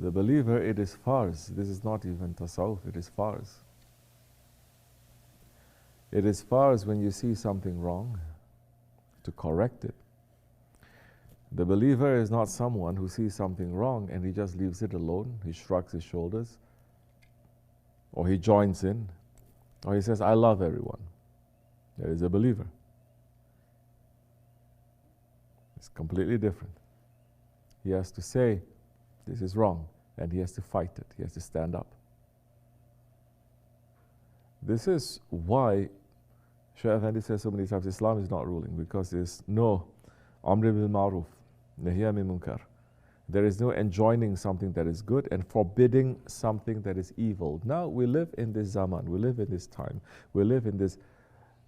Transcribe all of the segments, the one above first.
The believer, it is farz. This is not even tasawwuf, it is farz. It is farz when you see something wrong to correct it. The believer is not someone who sees something wrong and he just leaves it alone. He shrugs his shoulders, or he joins in, or he says, I love everyone. That is a believer. It's completely different. He has to say, this is wrong, and he has to fight it. He has to stand up. This is why Shaykh Efendi says so many times, Islam is not ruling, because there's no amr bil ma'ruf, nahy anil munkar. There is no enjoining something that is good and forbidding something that is evil. Now we live in this zaman, we live in this time, we live in this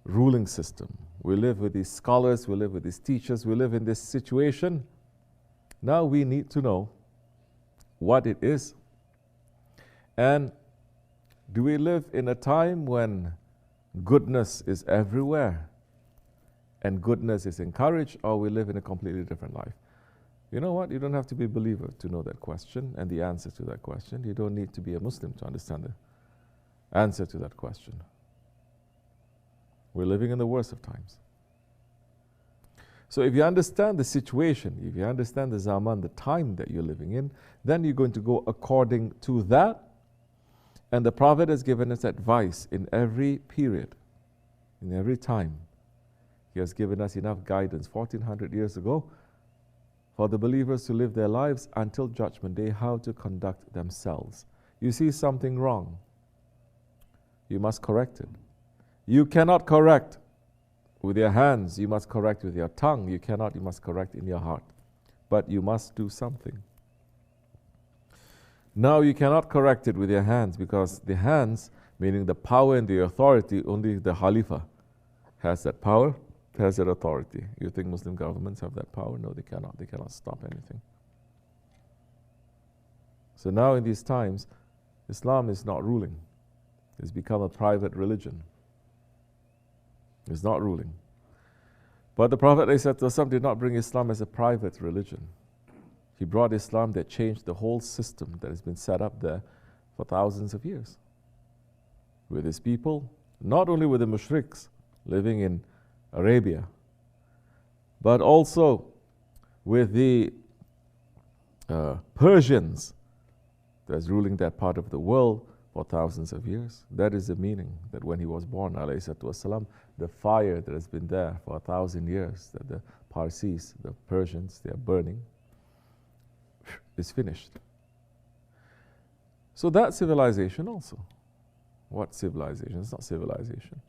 ruling system. We live with these scholars, we live with these teachers, we live in this situation. Now we need to know what it is. And do we live in a time when goodness is everywhere and goodness is encouraged, or we live in a completely different life? You know what? You don't have to be a believer to know that question and the answer to that question. You don't need to be a Muslim to understand the answer to that question. We're living in the worst of times. So if you understand the situation, if you understand the zaman, the time that you're living in, then you're going to go according to that. And the Prophet has given us advice in every period, in every time. He has given us enough guidance 1400 years ago for the believers to live their lives until Judgment Day, how to conduct themselves. You see something wrong, you must correct it. You cannot correct with your hands, you must correct with your tongue. You cannot, you must correct in your heart. But you must do something. Now you cannot correct it with your hands, because the hands, meaning the power and the authority, only the Khalifa has that power, has that authority. You think Muslim governments have that power? No, they cannot. They cannot stop anything. So now in these times, Islam is not ruling. It's become a private religion. It's not ruling. But the Prophet ﷺ did not bring Islam as a private religion. He brought Islam that changed the whole system that has been set up there for thousands of years. With his people, not only with the mushriks living in Arabia, but also with the Persians that's ruling that part of the world for thousands of years. That is the meaning, that when he was born, ﷺ, the fire that has been there for 1,000 years, that the Parsis, the Persians, they are burning, is finished. So that civilization also. What civilization? It's not civilization.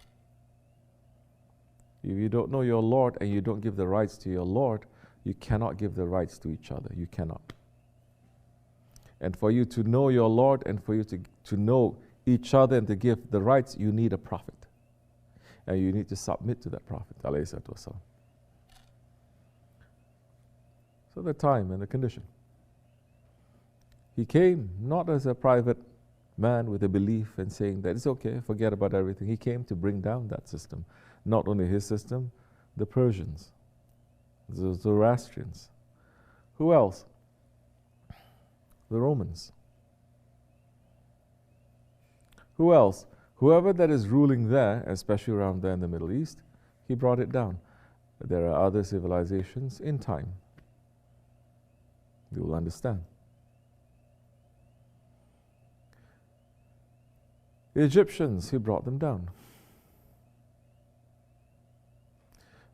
If you don't know your Lord and you don't give the rights to your Lord, you cannot give the rights to each other. You cannot. And for you to know your Lord and for you to know each other and to give the rights, you need a prophet. And you need to submit to that prophet. So the time and the condition. He came not as a private man with a belief and saying that it's okay, forget about everything. He came to bring down that system. Not only his system, the Persians, the Zoroastrians. Who else? The Romans. Who else? Whoever that is ruling there, especially around there in the Middle East, he brought it down. There are other civilizations in time. You will understand. The Egyptians, he brought them down.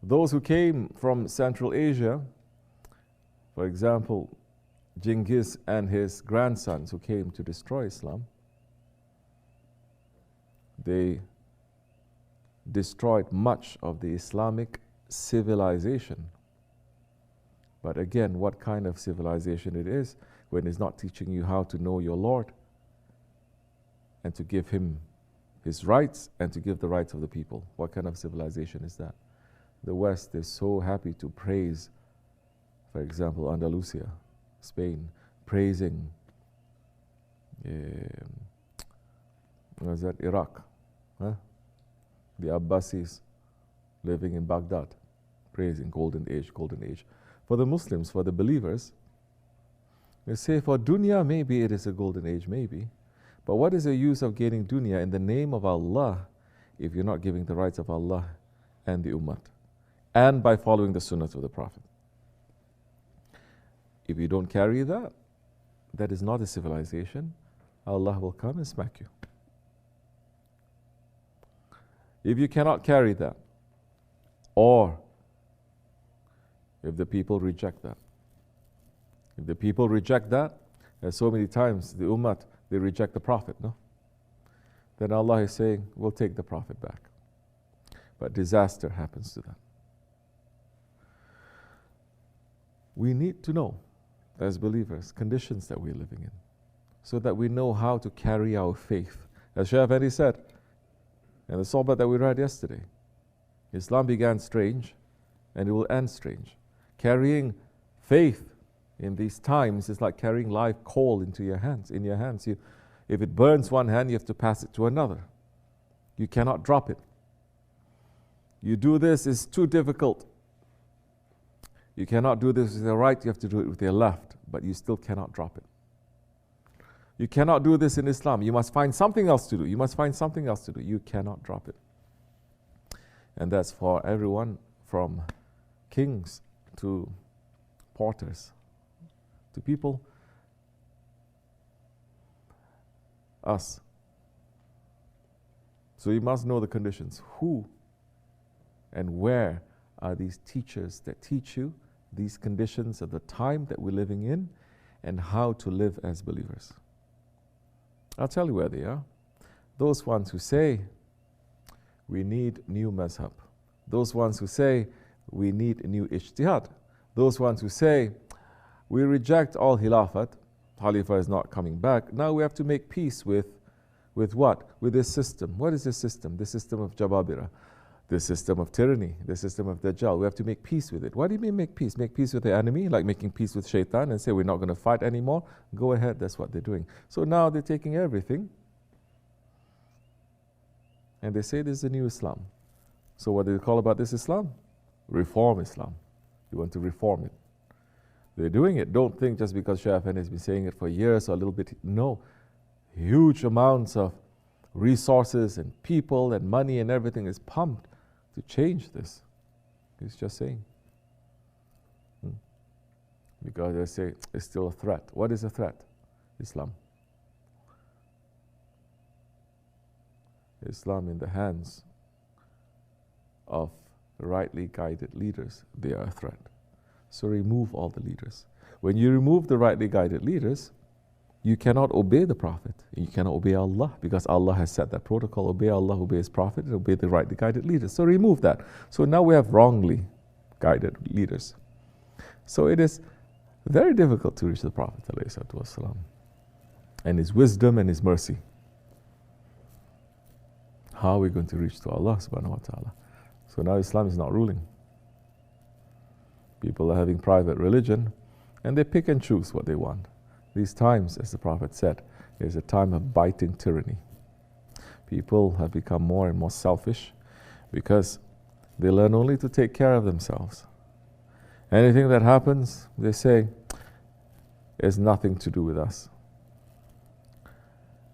Those who came from Central Asia, for example, Genghis and his grandsons who came to destroy Islam, they destroyed much of the Islamic civilization. But again, what kind of civilization it is when it's not teaching you how to know your Lord and to give him his rights and to give the rights of the people? What kind of civilization is that? The West is so happy to praise, for example, Andalusia, Spain, praising Iraq, the Abbasis living in Baghdad, praising golden age, golden age. For the Muslims, for the believers, You say for dunya, maybe it is a golden age, maybe. But what is the use of gaining dunya in the name of Allah if you're not giving the rights of Allah and the ummah, and by following the sunnah of the Prophet? If you don't carry that, that is not a civilization. Allah will come and smack you. If you cannot carry that, or if the people reject that. If the people reject that, as so many times the ummah, they reject the Prophet, no? Then Allah is saying, we'll take the Prophet back. But disaster happens to them. We need to know, as believers, conditions that we're living in, so that we know how to carry our faith. As Shaykh Efendi said, in the sohbah that we read yesterday, Islam began strange, and it will end strange. Carrying faith in these times is like carrying live coal into your hands. In your hands, if it burns one hand, you have to pass it to another. You cannot drop it. You do this, it's too difficult. You cannot do this with your right, you have to do it with your left, but you still cannot drop it. You cannot do this in Islam. You must find something else to do. You must find something else to do. You cannot drop it. And that's for everyone from kings to porters to people, us. So you must know the conditions. Who and where are these teachers that teach you these conditions of the time that we're living in and how to live as believers? I'll tell you where they are. Those ones who say we need new mazhab. Those ones who say we need new ijtihad. Those ones who say we reject all khilafat. Khalifa is not coming back. Now we have to make peace with what? With this system. What is this system? The system of Jababira. The system of tyranny. The system of Dajjal. We have to make peace with it. What do you mean make peace? Make peace with the enemy, like making peace with shaitan and say we're not going to fight anymore? Go ahead, that's what they're doing. So now they're taking everything and they say this is a new Islam. So what do they call about this Islam? Reform Islam. You want to reform it. They're doing it. Don't think just because Shaykh Efendi has been saying it for years or a little bit. No. Huge amounts of resources and people and money and everything is pumped to change this. He's just saying. Because they say it's still a threat. What is a threat? Islam. Islam in the hands of rightly guided leaders, they are a threat. So remove all the leaders. When you remove the rightly guided leaders, you cannot obey the Prophet. You cannot obey Allah because Allah has set that protocol. Obey Allah, obey His Prophet, and obey the rightly guided leaders. So remove that. So now we have wrongly guided leaders. So it is very difficult to reach the Prophet ﷺ and his wisdom and his mercy. How are we going to reach to Allah subhanahu wa ta'ala? So now Islam is not ruling. People are having private religion and they pick and choose what they want. These times, as the Prophet said, is a time of biting tyranny. People have become more and more selfish because they learn only to take care of themselves. Anything that happens, they say, is nothing to do with us.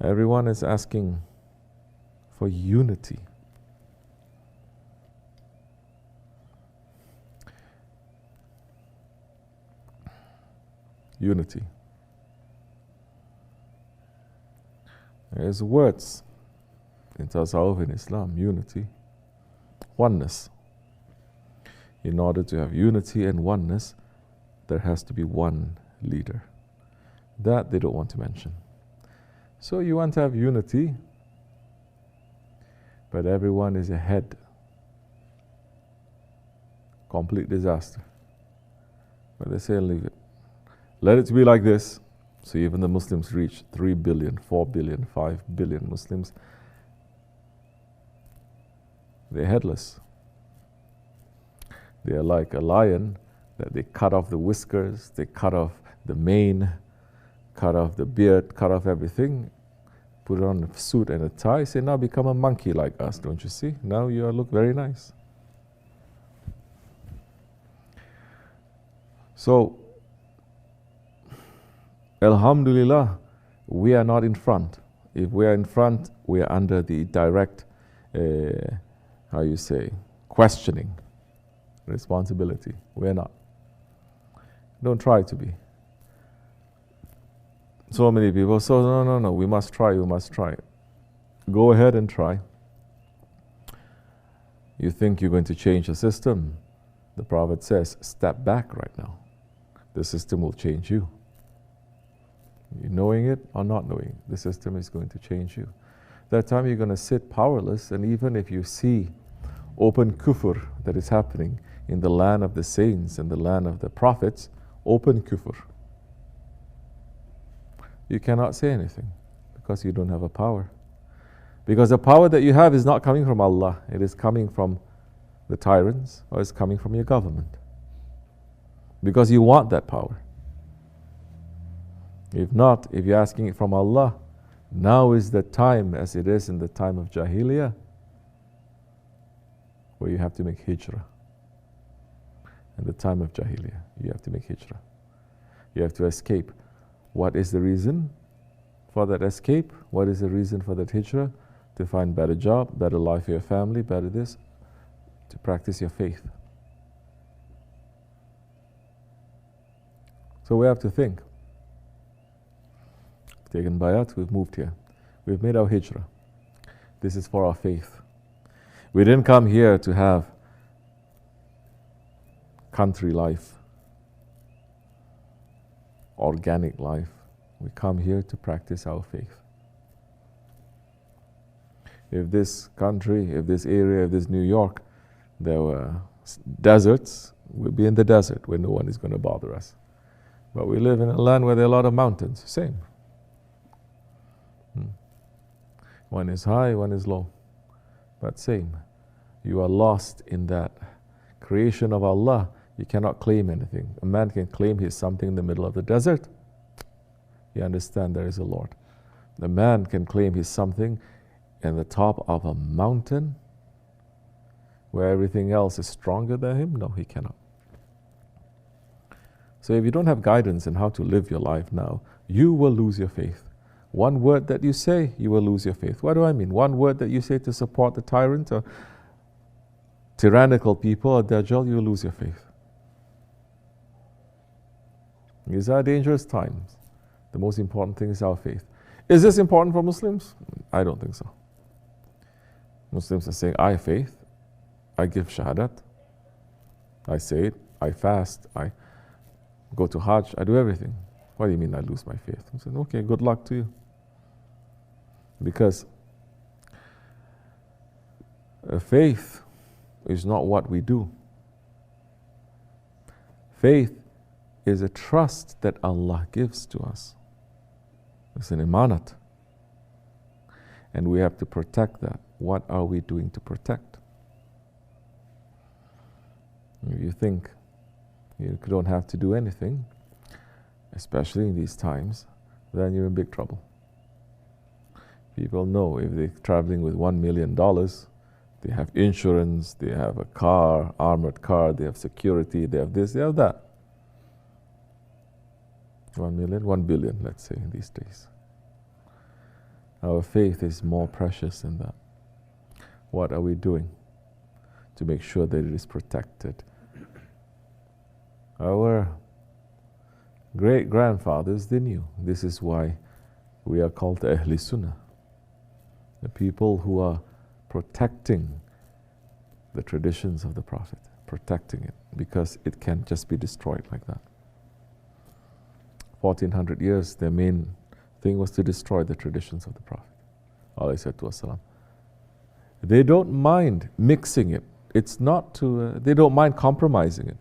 Everyone is asking for unity. Unity. There's words in Tasawwuf in Islam, unity, oneness. In order to have unity and oneness, there has to be one leader. That they don't want to mention. So you want to have unity, but everyone is ahead. Complete disaster. But they say, leave it. Let it be like this. So even the Muslims reach 3 billion, 4 billion, 5 billion Muslims. They're headless. They are like a lion that they cut off the whiskers, they cut off the mane, cut off the beard, cut off everything, put on a suit and a tie, say now become a monkey like us, don't you see? Now you look very nice. So Alhamdulillah, we are not in front. If we are in front, we are under the direct, questioning responsibility. We're not. Don't try to be. So many people, no, we must try, we must try. Go ahead and try. You think you're going to change the system? The Prophet says, step back right now. The system will change you. You knowing it or not knowing it, the system is going to change you. That time you're going to sit powerless, and even if you see open kufr that is happening in the land of the saints and the land of the prophets, open kufr, you cannot say anything because you don't have a power. Because the power that you have is not coming from Allah, it is coming from the tyrants, or it's coming from your government. Because you want that power. If not, if you're asking it from Allah, now is the time, as it is in the time of Jahiliyyah, where you have to make hijrah. In the time of Jahiliyyah, you have to make hijrah. You have to escape. What is the reason for that escape? What is the reason for that hijrah? To find better job, better life for your family, better this, to practice your faith. So we have to think. We've taken bayat, we've moved here. We've made our hijrah. This is for our faith. We didn't come here to have country life, organic life. We come here to practice our faith. If this country, if this area, if this New York, there were deserts, we'd be in the desert where no one is going to bother us. But we live in a land where there are a lot of mountains. Same. One is high, one is low. But same. You are lost in that creation of Allah. You cannot claim anything. A man can claim he's something in the middle of the desert. You understand there is a Lord. The man can claim he's something in the top of a mountain where everything else is stronger than him. No, he cannot. So if you don't have guidance in how to live your life now, you will lose your faith. One word that you say, you will lose your faith. What do I mean? One word that you say to support the tyrant or tyrannical people or Dajjal, you will lose your faith. These are dangerous times. The most important thing is our faith. Is this important for Muslims? I don't think so. Muslims are saying, I have faith, I give shahadat, I say it, I fast, I go to Hajj, I do everything. What do you mean I lose my faith? I said, okay, good luck to you. Because faith is not what we do. Faith is a trust that Allah gives to us. It's an imanat. And we have to protect that. What are we doing to protect? If you think you don't have to do anything, especially in these times, then you're in big trouble. People know if they're traveling with $1 million, they have insurance, they have a car, armored car, they have security, they have this, they have that. 1 million, 1 billion, let's say, in these days. Our faith is more precious than that. What are we doing to make sure that it is protected? Our great-grandfathers, they knew. This is why we are called Ahli Sunnah. The people who are protecting the traditions of the Prophet, protecting it, because it can't just be destroyed like that. 1400 years, their main thing was to destroy the traditions of the Prophet. They don't mind mixing it. It's not to, they don't mind compromising it.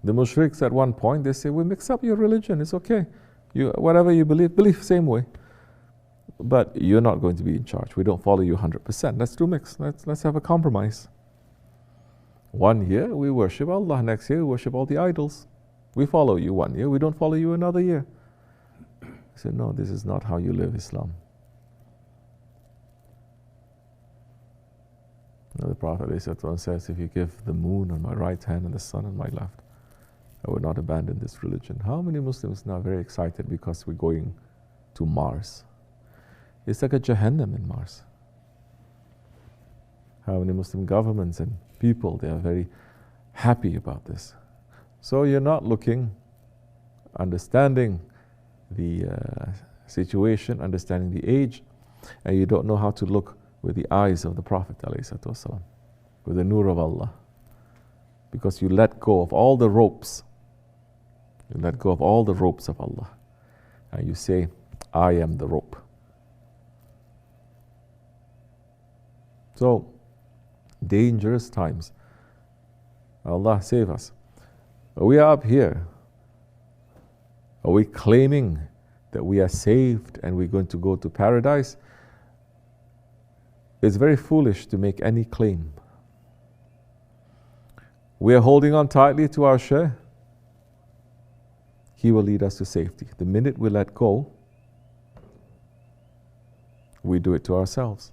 The mushriks at one point, they say, we mix up your religion, it's okay. Whatever you believe same way. But you're not going to be in charge. We don't follow you 100%. Let's do mix. Let's have a compromise. One year we worship Allah. Next year we worship all the idols. We follow you one year. We don't follow you another year. I said, no, this is not how you live Islam. The Prophet says, if you give the moon on my right hand and the sun on my left, I will not abandon this religion. How many Muslims now are very excited because we're going to Mars? It's like a Jahannam in Mars. How many Muslim governments and people, they are very happy about this. So you're not looking, understanding the situation, understanding the age, and you don't know how to look with the eyes of the Prophet ﷺ, with the nur of Allah. Because you let go of all the ropes. You let go of all the ropes of Allah. And you say, I am the rope. So, dangerous times. Allah save us. We are up here. Are we claiming that we are saved and we're going to go to paradise? It's very foolish to make any claim. We are holding on tightly to our Shaykh. He will lead us to safety. The minute we let go, we do it to ourselves.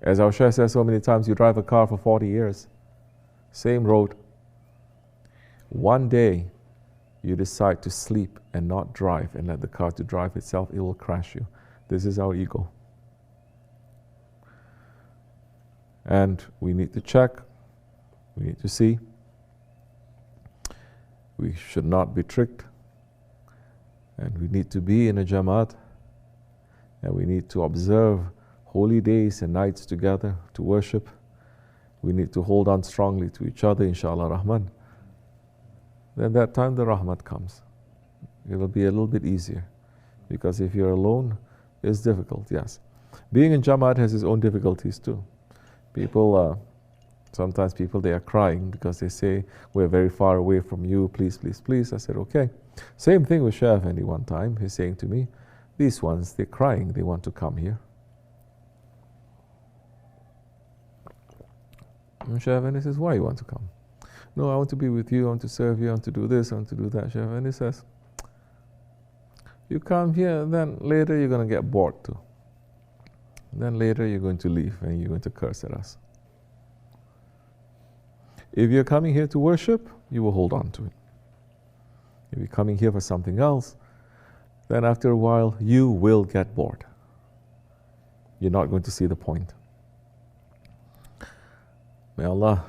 As our Shaykh says so many times, you drive a car for 40 years, same road. One day, you decide to sleep and not drive and let the car to drive itself, it will crash you. This is our ego. And we need to check, we need to see. We should not be tricked. And we need to be in a Jamaat. And we need to observe holy days and nights together to worship. We need to hold on strongly to each other, inshallah Rahman. Then that time the Rahmat comes. It will be a little bit easier. Because if you're alone, it's difficult, yes. Being in Jamaat has its own difficulties too. People, sometimes people, they are crying because they say, we're very far away from you, please, please, please. I said, okay. Same thing with Shaykh Efendi one time. He's saying to me, these ones, they're crying, they want to come here. And Shaykh Efendi says, why you want to come? No, I want to be with you, I want to serve you, I want to do this, I want to do that. Shaykh Efendi says, you come here, then later you're going to get bored too. Then later you're going to leave and you're going to curse at us. If you're coming here to worship, you will hold on to it. If you're coming here for something else, then after a while you will get bored. You're not going to see the point. May Allah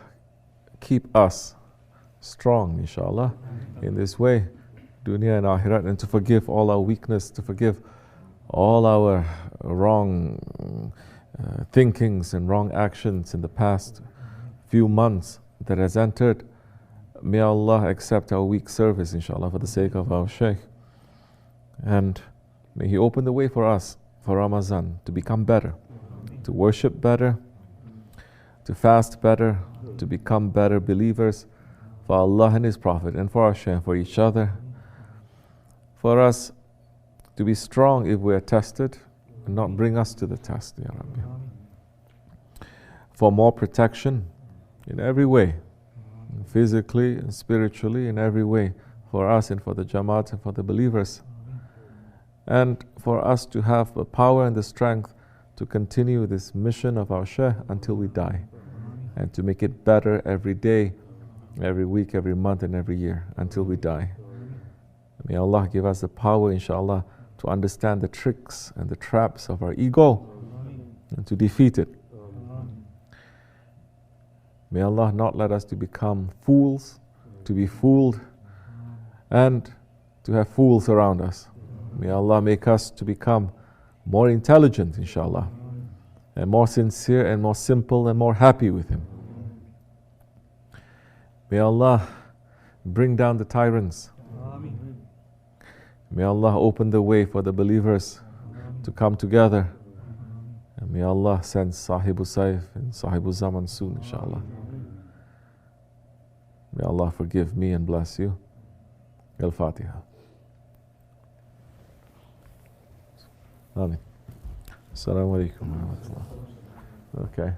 keep us strong, inshallah, in this way, dunya and akhirat, and to forgive all our weakness, to forgive all our wrong thinkings and wrong actions in the past few months that has entered. May Allah accept our weak service, inshallah, for the sake of our Shaykh. And may He open the way for us, for Ramadan, to become better, to worship better, to fast better, to become better believers for Allah and His Prophet, and for our Shaykh, for each other. For us to be strong if we are tested, and not bring us to the test, Ya Rabbi. For more protection in every way, physically and spiritually, in every way, for us and for the Jamaat and for the believers. And for us to have the power and the strength to continue this mission of our Shaykh until we die, and to make it better every day, every week, every month, and every year until we die. May Allah give us the power, inshallah, to understand the tricks and the traps of our ego and to defeat it. May Allah not let us to become fools, to be fooled, and to have fools around us. May Allah make us to become more intelligent, inshallah, and more sincere and more simple and more happy with Him. May Allah bring down the tyrants. May Allah open the way for the believers to come together. And may Allah send SahibulSaif and SahibulZaman soon, inshallah. May Allah forgive me and bless you. Al-Fatiha. Amin. Assalamu alaikum wa rahmatullah. Okay.